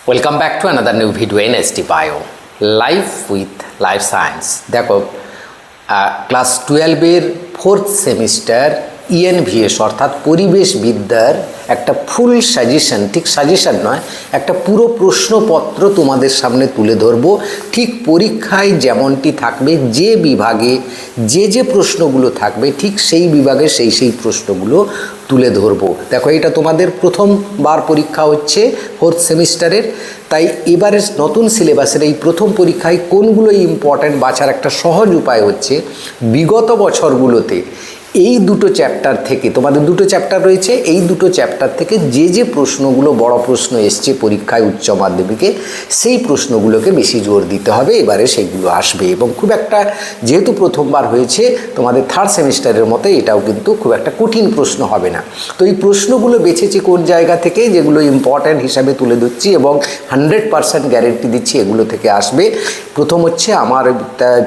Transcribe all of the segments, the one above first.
Welcome back to another new video in SD Bio Life with Life Science। देखो class 12 এর 4th semester ENVS অর্থাৎ পরিবেশ বিদ্যার একটা ফুল সাজেশন, ঠিক সাজেশন নয়, একটা পুরো প্রশ্নপত্র তোমাদের সামনে তুলে ধরবো। ঠিক পরীক্ষায় যেমনটি থাকবে, যে বিভাগে যে প্রশ্নগুলো থাকবে ঠিক সেই বিভাগে সেই প্রশ্নগুলো তুলে ধরবো। দেখো, এটা তোমাদের প্রথমবার পরীক্ষা হচ্ছে 4th সেমিস্টারের, তাই এবারের নতুন সিলেবাসের এই প্রথম পরীক্ষায় কোনগুলো ইম্পর্ট্যান্ট বাছার একটা সহজ উপায় হচ্ছে বিগত বছরগুলোতে এই দুটো চ্যাপ্টার থেকে, তোমাদের দুটো চ্যাপ্টার রয়েছে, এই দুটো চ্যাপ্টার থেকে যে প্রশ্নগুলো বড় প্রশ্ন এসছে পরীক্ষায় উচ্চ মাধ্যমিকে, সেই প্রশ্নগুলোকে বেশি জোর দিতে হবে। এবারে সেইগুলো আসবে এবং খুব একটা, যেহেতু প্রথমবার হয়েছে তোমাদের 3rd সেমিস্টারের মতো, এটাও কিন্তু খুব একটা কঠিন প্রশ্ন হবে না। তো এই প্রশ্নগুলো বেছেছি কোন জায়গা থেকে, যেগুলো ইম্পর্ট্যান্ট হিসাবে তুলে ধরছি এবং 100% গ্যারেন্টি দিচ্ছি এগুলো থেকে আসবে। প্রথম হচ্ছে আমার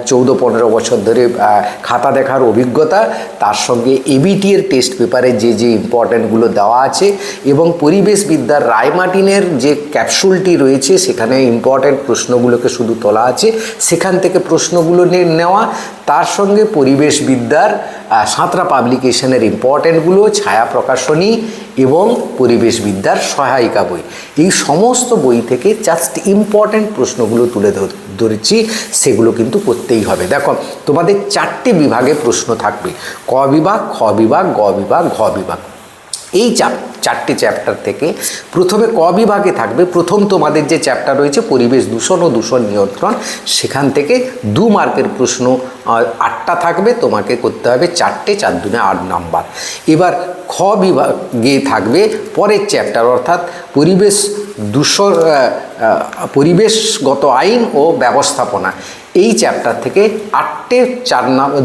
14-15 বছর ধরে খাতা দেখার অভিজ্ঞতা, তার সঙ্গে এবিটি এর টেস্ট পেপারে যে ইম্পর্ট্যান্টগুলো দেওয়া আছে এবং পরিবেশ বিদ্যার রায়মার্টিনের যে ক্যাপসুলটি রয়েছে সেখানে ইম্পর্ট্যান্ট প্রশ্নগুলোকে শুধু তোলা আছে, সেখান থেকে প্রশ্নগুলো নেওয়া। তার সঙ্গে পরিবেশ বিদ্যার সাঁতরা পাবলিকেশনের ইম্পর্ট্যান্টগুলো, ছায়া প্রকাশনী এবং পরিবেশ বিদ্যার সহায়িকা বই, এই সমস্ত বই থেকে জাস্ট ইম্পর্ট্যান্ট প্রশ্নগুলো তুলে ধরেছি, সেগুলো কিন্তু করতেই হবে। দেখো, তোমাদের 4টে বিভাগে প্রশ্ন থাকবে, ক বিভাগ, খ বিভাগ, গ বিভাগ, ঘ বিভাগ। এই 4টে চ্যাপ্টার থেকে প্রথমে ক বিভাগে থাকবে, প্রথম তোমাদের যে চ্যাপ্টার রয়েছে পরিবেশ দূষণ ও দূষণ নিয়ন্ত্রণ, সেখান থেকে 2 মার্কের প্রশ্ন 8টা থাকবে, তোমাকে করতে হবে 4টে, 4 দুনে 8 নাম্বার। এবার খ বিভাগে থাকবে পরের চ্যাপ্টার, অর্থাৎ পরিবেশগত আইন ও ব্যবস্থাপনা। এই চ্যাপ্টার থেকে 8টে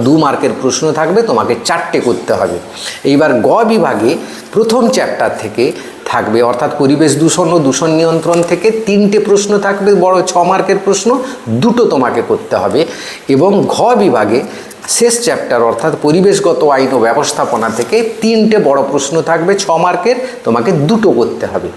2 মার্কের প্রশ্ন থাকবে, তোমাকে 4টে করতে হবে। এইবার গ বিভাগে প্রথম চ্যাপ্টার থেকে থাকবে, অর্থাৎ পরিবেশ দূষণ ও দূষণ নিয়ন্ত্রণ থেকে 3টে প্রশ্ন থাকবে, বড় 6 মার্কের প্রশ্ন, 2টো তোমাকে করতে হবে। এবং ঘ বিভাগে শেষ চ্যাপ্টার, অর্থাৎ পরিবেশগত আইন ও ব্যবস্থাপনা থেকে 3টে বড় প্রশ্ন থাকবে, 6 মার্কের, তোমাকে 2টো করতে হবে।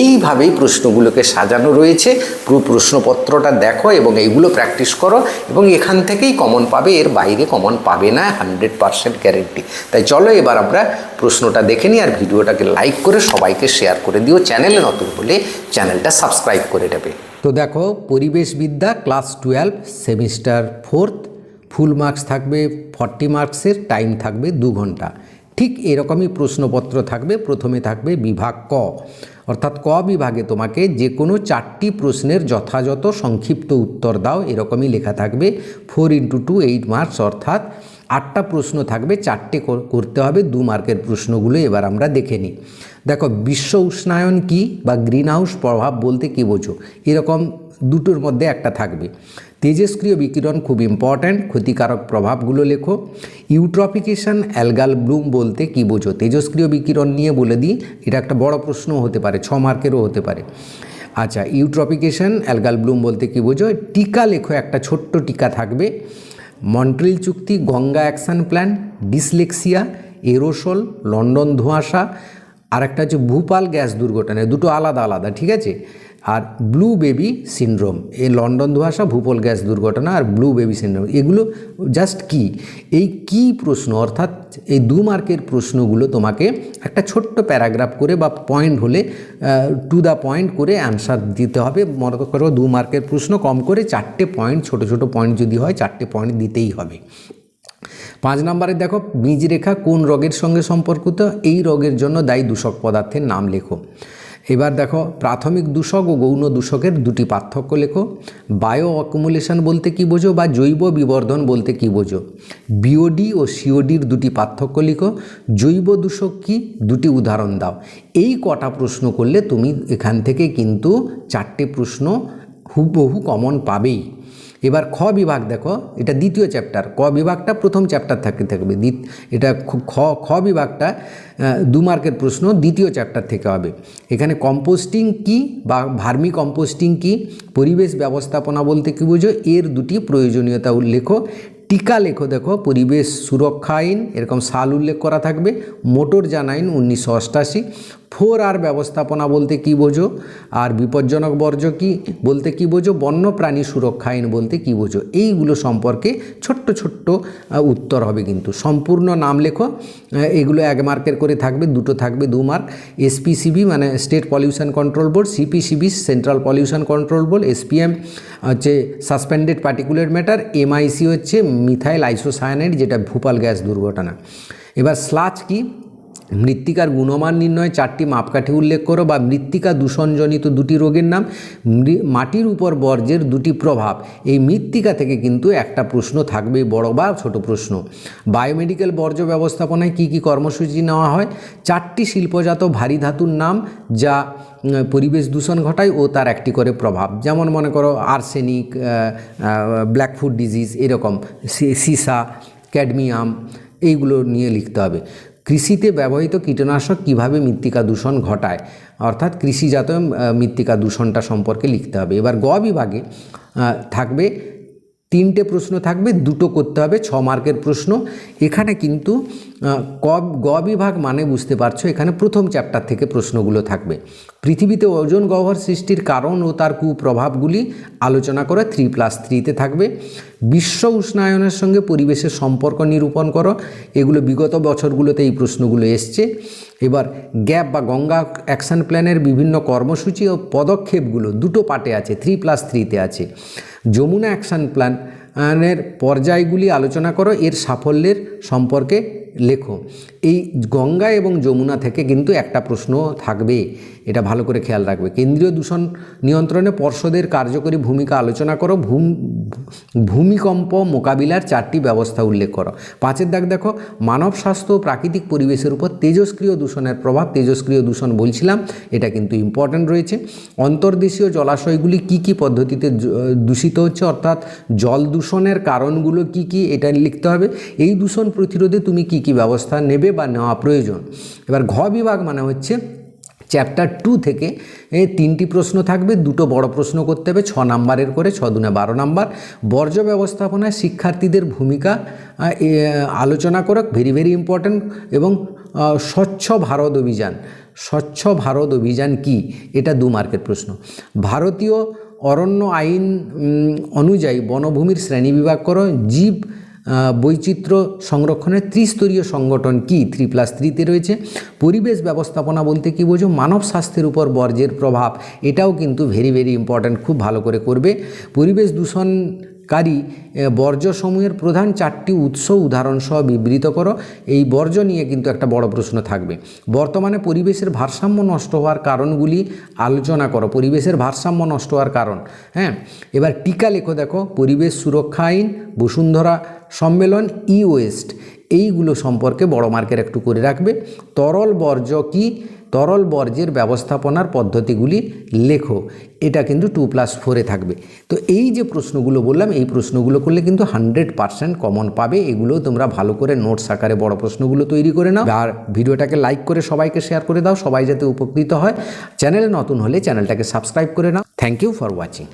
এইভাবেই প্রশ্নগুলোকে সাজানো রয়েছে। পুরো প্রশ্নপত্রটা দেখো এবং এইগুলো প্র্যাকটিস করো এবং এখান থেকেই কমন পাবে, এর বাইরে কমন পাবে না, 100% গ্যারেন্টি। তাই চলো এবার আমরা প্রশ্নটা দেখে নিই, আর ভিডিওটাকে লাইক করে সবাইকে শেয়ার করে দিও। চ্যানেলে নতুন হলে চ্যানেলটা সাবস্ক্রাইব করে দেবে। তো দেখো, পরিবেশবিদ্যা class 12 semester 4th, full marks থাকবে 40 মার্কসের, টাইম থাকবে 2 ঘন্টা। ঠিক এরকমই প্রশ্নপত্র থাকবে। প্রথমে থাকবে বিভাগ ক, অর্থাৎ ক বিভাগে তোমাকে যে কোনো 4টি প্রশ্নের যথাযথ সংক্ষিপ্ত উত্তর দাও, এরকমই লেখা থাকবে। 4 × 2 8 মার্কস, অর্থাৎ 8টা প্রশ্ন থাকবে, 4টে করতে হবে 2 মার্কের প্রশ্নগুলো। এবার আমরা দেখে নিই। দেখো, বিশ্ব উষ্ণায়ন কী বা গ্রিন হাউস প্রভাব বলতে কী বোঝো, এরকম দুটোর মধ্যে একটা থাকবে। তেজস্ক্রিয় বিকিরণ খুব ইম্পর্ট্যান্ট, ক্ষতিকারক প্রভাবগুলো লেখো। ইউট্রফিকেশন অ্যালগাল ব্লুম বলতে কী বোঝো, তেজস্ক্রিয় বিকিরণ নিয়ে বলে দিই, এটা একটা বড় প্রশ্নও হতে পারে, 6 মার্কেরও হতে পারে। আচ্ছা, ইউট্রফিকেশন অ্যালগাল ব্লুম বলতে কী বোঝো, টিকা লেখো, একটা ছোট্ট টিকা থাকবে। মন্ট্রিল চুক্তি, Ganga action plan, dyslexia, aerosol, London ধোঁয়াশা, আর একটা হচ্ছে ভূপাল গ্যাস দুর্ঘটনা, দুটো আলাদা আলাদা, ঠিক আছে। আর ব্লু বেবি সিনড্রোম, এই লন্ডন ধোঁয়াশা, ভূপাল গ্যাস দুর্ঘটনা আর ব্লু বেবি সিনড্রোম, এগুলো জাস্ট কি, এই কি প্রশ্ন, অর্থাৎ এই 2 মার্কের প্রশ্নগুলো তোমাকে একটা ছোট্ট প্যারাগ্রাফ করে বা পয়েন্ট হলে টু দ্য পয়েন্ট করে অ্যান্সার দিতে হবে। মনে করো 2 মার্কের প্রশ্ন, কম করে 4টে পয়েন্ট, ছোট ছোট পয়েন্ট যদি হয় 4টে পয়েন্ট দিতেই হবে। 5 নম্বরে দেখো, বীজরেখা কোন রোগের সঙ্গে সম্পর্কিত, এই রোগের জন্য দায়ী দূষক পদার্থের নাম লেখো। এবার দেখো, প্রাথমিক দূষক ও গৌণ দূষকের 2টি পার্থক্য লেখো। বায়ো অ্যাকুমুলেশন বলতে কী বোঝো বা জৈব বিবর্ধন বলতে কী বোঝো। বিওডি ও সিওডির 2টি পার্থক্য লিখো। জৈব দূষক কী, 2টি উদাহরণ দাও। এই কটা প্রশ্ন করলে তুমি এখান থেকে কিন্তু 4টে প্রশ্ন হুবহু কমন পাবেই। এবার খ বিভাগ দেখো, এটা দ্বিতীয় চ্যাপ্টার, ক বিভাগটা প্রথম চ্যাপ্টার থাকবে, এটা খ বিভাগটা 2 মার্কের প্রশ্ন দ্বিতীয় চ্যাপ্টার থেকে হবে। এখানে কম্পোস্টিং কি বা ভার্মি কম্পোস্টিং কি, পরিবেশ ব্যবস্থাপনা বলতে কী বোঝো, এর 2টি প্রয়োজনীয়তা উল্লেখ। টিকা লেখো, দেখো পরিবেশ সুরক্ষা আইন, এরকম সাল উল্লেখ করা থাকবে। মোটরযান আইন 1988। 4R ব্যবস্থাপনা বলতে কি বোঝো, আর বিপজ্জনক বর্জ্য কি বলতে কি বোঝো, বন্যপ্রাণী সুরক্ষা আইন বলতে কি বোঝো, এইগুলো সম্পর্কে ছোট্ট ছোট্ট উত্তর হবে। কিন্তু সম্পূর্ণ নাম লেখো, এগুলো 1 মার্কের করে থাকবে, দুটো থাকবে 2 মার্ক। এসপিসিবি মানে state pollution control board, CPCB central pollution control board, SPM হচ্ছে সাসপেন্ডেড পার্টিকুলার ম্যাটার, এমআইসি হচ্ছে মিথাইল আইসোসায়ানাইড যেটা ভোপাল গ্যাস দুর্ঘটনা। এবার স্লাচ কি, মৃত্তিকার গুণমান নির্ণয় 4টি মাপকাঠি উল্লেখ করো, বা মৃত্তিকা দূষণজনিত 2টি রোগের নাম, মাটির উপর বর্জ্যের 2টি প্রভাব। এই মৃত্তিকা থেকে কিন্তু একটা প্রশ্ন থাকবে, বড় বা ছোট প্রশ্ন। বায়োমেডিক্যাল বর্জ্য ব্যবস্থাপনায় কি কি কর্মসূচি নেওয়া হয়, 4টি শিল্পজাত ভারী ধাতুর নাম যা পরিবেশ দূষণ ঘটায় ও তার একটি করে প্রভাব, যেমন মনে করো আর্সেনিক, ব্ল্যাকফুট ডিজিজ, এরকম সীসা, ক্যাডমিয়াম, এইগুলো নিয়ে লিখতে হবে। কৃষিতে ব্যবহৃত কীটনাশক কিভাবে মৃত্তিকা দূষণ ঘটায়, অর্থাৎ কৃষিজাত মৃত্তিকা দূষণটা সম্পর্কে লিখতে হবে। এবার গ বিভাগে থাকবে 3টে প্রশ্ন থাকবে, 2টো করতে হবে, 6 মার্কের প্রশ্ন। এখানে কিন্তু গ বিভাগ মানে বুঝতে পারছো, এখানে প্রথম চ্যাপ্টার থেকে প্রশ্নগুলো থাকবে। পৃথিবীতে ওজোন গহ্বর সৃষ্টির কারণ ও তার কুপ্রভাবগুলি আলোচনা করে 3+3-তে থাকবে। বিশ্ব উষ্ণায়নের সঙ্গে পরিবেশের সম্পর্ক নিরূপণ করো, এগুলো বিগত বছরগুলোতে এই প্রশ্নগুলো এসছে। এবার গ্যাপ বা গঙ্গা অ্যাকশন প্ল্যানের বিভিন্ন কর্মসূচি ও পদক্ষেপগুলো 2টো পার্টে আছে, 3+3-তে আছে। যমুনা অ্যাকশন প্ল্যানের পর্যায়গুলি আলোচনা করো, এর সাফল্যের সম্পর্কে লেখো। এই গঙ্গা এবং যমুনা থেকে কিন্তু একটা প্রশ্ন থাকবে, এটা ভালো করে খেয়াল রাখবে। কেন্দ্রীয় দূষণ নিয়ন্ত্রণে পর্ষদের কার্যকরী ভূমিকা আলোচনা করো, ভূমিকম্প মোকাবিলার 4টি ব্যবস্থা উল্লেখ করো। 5-এর দাগ দেখো, মানব স্বাস্থ্য ও প্রাকৃতিক পরিবেশের উপর তেজস্ক্রিয় দূষণের প্রভাব, তেজস্ক্রিয় দূষণ বলছিলাম, এটা কিন্তু ইম্পর্ট্যান্ট রয়েছে। অন্তর্দেশীয় জলাশয়গুলি কি কি পদ্ধতিতে দূষিত হচ্ছে, অর্থাৎ জল দূষণের কারণগুলো কি কি, এটা লিখতে হবে। এই দূষণ প্রতিরোধে তুমি কি কি ব্যবস্থা নেবে বা নেওয়া প্রয়োজন। এবার ঘ বিভাগ মানে হচ্ছে চ্যাপ্টার 2 থেকে 3টি প্রশ্ন থাকবে, 2টো বড় প্রশ্ন করতে হবে, 6 নাম্বারের করে, 6 দুনে 12 নাম্বার। বর্জ্য ব্যবস্থাপনায় শিক্ষার্থীদের ভূমিকা আলোচনা করো, ভেরি ভেরি ইম্পর্ট্যান্ট। এবং স্বচ্ছ ভারত অভিযান, স্বচ্ছ ভারত অভিযান কি, এটা 2 মার্কের প্রশ্ন। ভারতীয় অরণ্য আইন অনুযায়ী বনভূমির শ্রেণীবিভাগ করো। জীব বৈচিত্র্য সংরক্ষণের ত্রিস্তরীয় সংগঠন কি, 3+3-তে রয়েছে। পরিবেশ ব্যবস্থাপনা বলতে কি বোঝো, মানব স্বাস্থ্যের উপর বর্জ্যের প্রভাব, এটাও কিন্তু ভেরি ভেরি ইম্পর্ট্যান্ট, খুব ভালো করে করবে। পরিবেশ দূষণকারী বর্জ্যসমূহের প্রধান 4টি উৎস উদাহরণসহ বিবৃত করো। এই বর্জ্য নিয়ে কিন্তু একটা বড় প্রশ্ন থাকবে। বর্তমানে পরিবেশের ভারসাম্য নষ্ট হওয়ার কারণগুলি আলোচনা করো, পরিবেশের ভারসাম্য নষ্ট হওয়ার কারণ। হ্যাঁ, এবার টিকা লেখো, দেখো পরিবেশ সুরক্ষা আইন, বসুন্ধরা সম্মেলন, ওয়েস্ট, এইগুলো সম্পর্কে বড় মার্কের একটু করে রাখবে। তরল বর্জ্য কি, তরল বর্জ্যের ব্যবস্থাপনার পদ্ধতিগুলি লেখো, এটা কিন্তু 2+4-এ থাকবে। তো এই যে প্রশ্নগুলো বললাম, এই প্রশ্নগুলো করলে কিন্তু 100% কমন পাবে। এগুলো তোমরা ভালো করে নোটস আকারে বড় প্রশ্নগুলো তৈরি করে নাও, আর ভিডিওটাকে লাইক করে সবাইকে শেয়ার করে দাও, সবাই যাতে উপকৃত হয়। চ্যানেলে নতুন হলে চ্যানেলটাকে সাবস্ক্রাইব করে নাও। Thank you for watching.